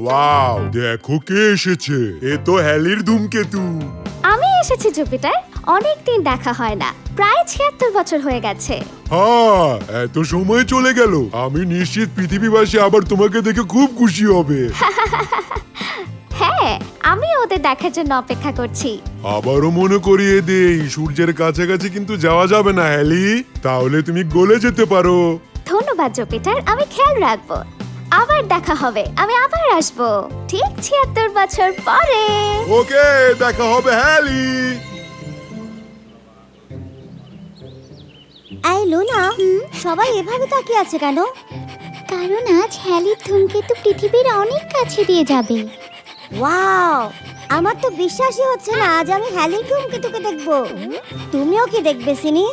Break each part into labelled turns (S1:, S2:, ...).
S1: Wow, দেখো কে এসেছে। এ তো হ্যালির ধূমকেতু।
S2: আমি এসেছি জুপিটার। অনেকদিন দেখা হয় না, প্রায় ৭৬ বছর হয়ে গেছে।
S1: হ্যাঁ, এত সময় চলে গেল। আমি নিশ্চিত পৃথিবীবাসী আবার তোমাকে দেখে খুব খুশি হবে।
S2: হ্যাঁ, আমি ওদের দেখার জন্য অপেক্ষা করছি।
S1: আবারও মনে করিয়ে দেই, সূর্যের কাছাকাছি কিন্তু যাওয়া যাবে না হ্যালি, তাহলে তুমি গলে যেতে পারো।
S2: ধন্যবাদ জুপিটার, আমি খেয়াল রাখবো। আবার দেখা হবে, আমি আবার আসবো ঠিক ৭৬ বছর পরে।
S1: ওকে, দেখা হবে হ্যালি।
S3: এই লুনা, সবাই এভাবে তাকিয়ে আছে কেন?
S2: কারণ আজ হ্যালির ধূমকেতু পৃথিবীর অনেক কাছে দিয়ে যাবে।
S3: ওয়াও, আমার তো বিশ্বাসই হচ্ছে না আজ আমি হ্যালির ধূমকেতুকে দেখবো। তুমিও কি দেখবে সিনি?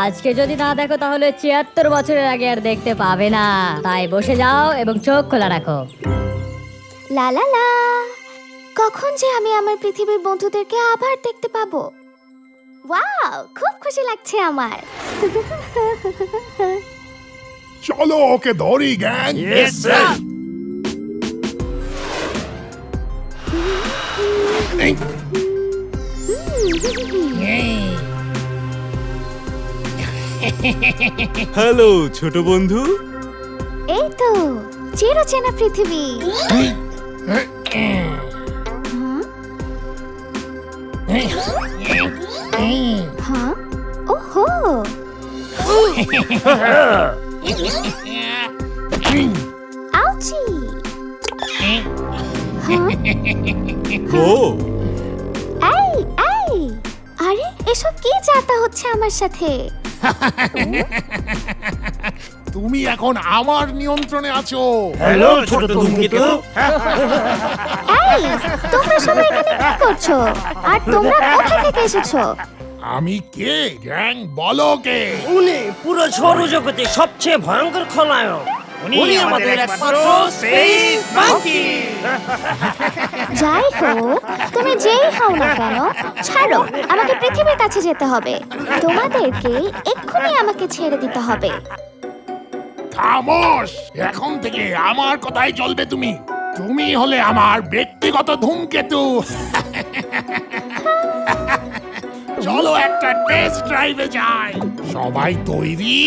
S4: আজকে যদি না দেখো তাহলে ৭৬ বছরের আগে আর দেখতে পাবে না। তাই বসে যাও এবং চোখ খোলা রাখো।
S2: লা লা লা, কখন যে আমি আমার পৃথিবীর বন্ধুদেরকে আবার দেখতে পাবো। ওয়াও, খুব খুশি লাগছে আমার।
S5: চলো ওকে ধরি গ্যাং।
S6: হ্যালো ছোট বন্ধু।
S2: এই তো চিরচেনা পৃথিবী। হ্যাঁ, ওহো, আউচি।
S6: ও
S2: এই এই, আরে এসব কি যাতা হচ্ছে আমার সাথে?
S5: তুমি এখন আমার নিয়ন্ত্রণে আছো।
S6: হ্যালো ছোট ধূমকেতু।
S2: এই, তোমরা সবাই এখানে কি করছো? আর তোমরা কোথা থেকে এসেছো?
S5: আমি কে গ্যাং, বলো কে?
S7: উনি পুরো সৌরজগতে সবচেয়ে ভয়ঙ্কর খলনায়ক। উনি আমাদের একমাত্র স্পেস মাঙ্কি।
S2: যাই হোক, তুমি যেই হও না কেন, ছাড়ো, আমাকে পৃথিবীর কাছে যেতে হবে। তোমাদেরকে এক্ষুনি আমাকে ছেড়ে দিতে হবে।
S5: খামোশ, এখন থেকে আমার কথাই চলবে। তুমি তুমি হলে আমার ব্যক্তিগত ধূমকেতু। চলো একটা টেস্ট ড্রাইভে যাই। সবাই তৈরি?